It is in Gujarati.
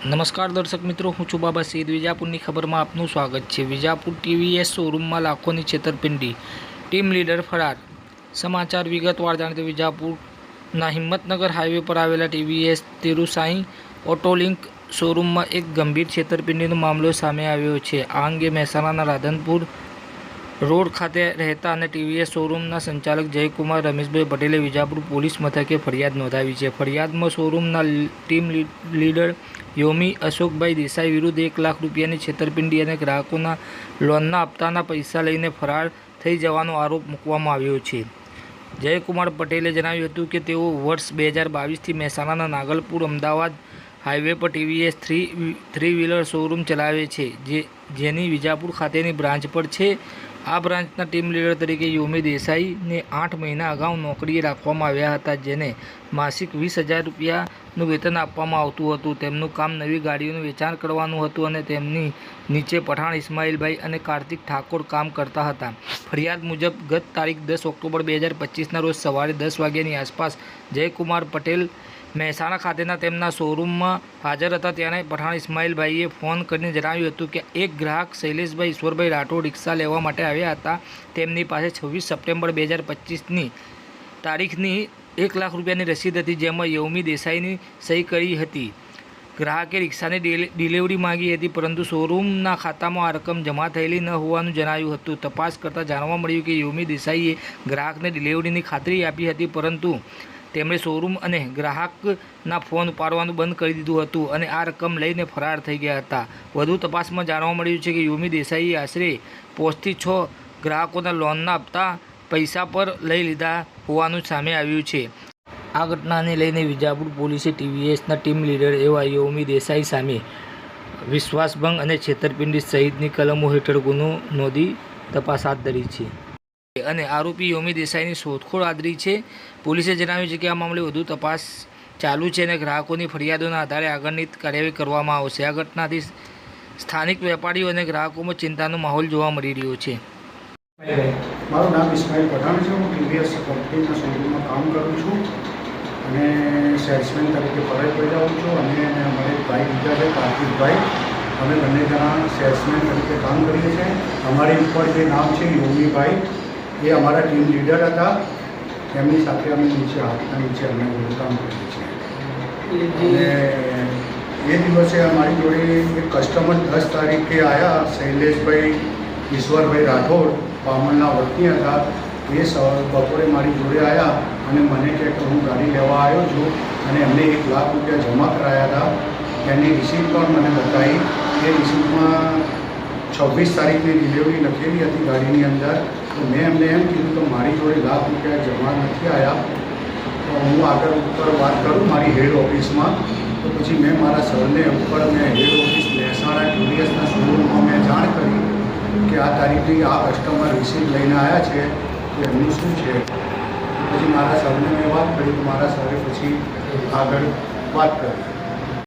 નમસ્કાર દર્શક મિત્રો, હું છું બાબા સૈદ. વિજાપુરની ખબરમાં આપનું સ્વાગત છે. વિજાપુર ટીવીએસ શોરૂમમાં લાખોની છેતરપિંડી, ટીમ લીડર ફરાર. સમાચાર વિગતવાર જાણીએ. વિજાપુરના હિંમતનગર હાઈવે પર આવેલા ટીવીએસ તેરુસાઈ ઓટોલિંક શોરૂમમાં એક ગંભીર છેતરપિંડીનો મામલો સામે આવ્યો છે. આ અંગે મહેસાણાના રાધનપુર રોડ ખાતે રહેતા અને ટીવીએસ શોરૂમના સંચાલક જયકુમાર રમેશભાઈ પટેલે વિજાપુર પોલીસ મથકે ફરિયાદ નોંધાવી છે. ફરિયાદમાં શોરૂમના ટીમ લીડર યોમી અશોકભાઈ દેસાઈ વિરુદ્ધ 1 લાખ રૂપિયાની છેતરપિંડી અને ગ્રાહકોના લોનના હપ્તાના પૈસા લઈને ફરાર થઈ જવાનો આરોપ મૂકવામાં આવ્યો છે. જયકુમાર પટેલે જણાવ્યું હતું કે તેઓ વર્ષ 2022થી મહેસાણાના નાગલપુર અમદાવાદ હાઈવે પર ટીવીએસ થ્રી વ્હીલર શોરૂમ ચલાવે છે, જેની વિજાપુર ખાતેની બ્રાન્ચ પર છે. આ બ્રાન્ચના ટીમ લીડર તરીકે યોમી દેસાઈને 8 મહિના અગાઉ નોકરીએ રાખવામાં આવ્યા હતા, જેને માસિક 20,000 રૂપિયાનું વેતન આપવામાં આવતું હતું. તેમનું કામ નવી ગાડીઓનું વેચાણ કરવાનું હતું અને તેમની નીચે પઠાણ ઇસ્માઇલભાઈ અને કાર્તિક ઠાકોર કામ કરતા હતા. ફરિયાદ મુજબ ગત તારીખ 10 ઓક્ટોબર 2025ના રોજ સવારે 10 વાગ્યાની આસપાસ જયકુમાર પટેલ મહેસાણા ખાતેના તેમના શોરૂમમાં હાજર હતા. ત્યારે પઠાણ ઇસ્માઇલભાઈએ ફોન કરીને જણાવ્યું હતું કે એક ગ્રાહક શૈલેષભાઈ ઈશ્વરભાઈ રાઠોડ રિક્ષા લેવા માટે આવ્યા હતા. તેમની પાસે 26 સપ્ટેમ્બર 2025ની તારીખની 1 લાખ રૂપિયાની રસીદ હતી, જેમાં યોમી દેસાઈની સહી કરી હતી. ગ્રાહકે રિક્ષાની ડિલિવરી માંગી હતી, પરંતુ શોરૂમના ખાતામાં આ રકમ જમા થયેલી ન હોવાનું જણાવ્યું હતું. તપાસ કરતાં જાણવા મળ્યું કે યોમી દેસાઈએ ગ્રાહકને ડિલિવરીની ખાતરી આપી હતી, પરંતુ તેમણે શોરૂમ અને ગ્રાહકના ફોન ઉપાડવાનું બંધ કરી દીધું હતું અને આ રકમ લઈને ફરાર થઈ ગયા હતા. વધુ તપાસમાં જાણવા મળ્યું છે કે યોમી દેસાઈએ આશરે 5 થી 6 ગ્રાહકોના લોનના હપ્તા પૈસા પર લઈ લીધા હોવાનું સામે આવ્યું છે. આ ઘટનાને લઈને વિજાપુર પોલીસે ટીવીએસના ટીમ લીડર એવા યોમી દેસાઈ સામે વિશ્વાસભંગ અને છેતરપિંડી સહિતની કલમો હેઠળ ગુનો નોંધી તપાસ હાથ ધરી છે અને આરોપી યોમી દેસાઈની શોધખોળ આદરી છે. પોલીસે જણાવ્યું છે કે આ મામલે વધુ તપાસ ચાલુ છે અને ગ્રાહકોની ફરિયાદોના આધારે આગળની કાર્યવાહી કરવામાં આવશે. આ ઘટનાથી સ્થાનિક વેપારીઓ અને ગ્રાહકોમાં ચિંતાનો માહોલ જોવા મળી રહ્યો છે. મારું નામ ઇસ્માઇલ પઠાણ છે. હું ટીવીએસ કંપનીના શોરૂમમાં કામ કરું છું અને સેલ્સમેન તરીકે ફરજ બજાવું છું. અને અમારે ભાઈ બીજા છે કાર્તિકભાઈ, અમે બંને જણા સેલ્સમેન તરીકે કામ કરીએ છીએ. અમારી ઉપર જે નામ છે યોમીભાઈ, એ અમારા ટીમ લીડર હતા. એમની સાથે અમે હાથના નીચે અમે બધું કામ કરીએ છીએ. અને એ દિવસે અમારી જોડે એક કસ્ટમર 10 તારીખે આવ્યા. શૈલેષભાઈ ઈશ્વરભાઈ રાઠોડ બામણના વતની હતા. એ બપોરે મારી જોડે આવ્યા અને મને કહે કે હું ગાડી લેવા આવ્યો છું અને એમને 1 લાખ રૂપિયા જમા કરાયા હતા. એની રિસીપ્ટ પણ મને બતાવી. એ રિસીપ્ટમાં 26 તારીખની ડિલિવરી લખેલી હતી ગાડીની અંદર. તો મેં એમને એમ કીધું કે મારી જોડે 1 લાખ રૂપિયા જમા નથી આવ્યા, તો હું આગળ ઉપર વાત કરું મારી હેડ ઓફિસમાં. તો પછી મેં મારા સરને ઉપર મેં હેડ ઓફિસ મહેસાણા ટીવીએસના શોરૂમમાં મેં જાણ કરી કે આ તારીખની આ કસ્ટમર રિસીપ્ટ લઈને આવ્યા છે, તો એમનું શું છે. પછી મારા સરને મેં વાત કરી તો મારા સરે પછી આગળ વાત કરી.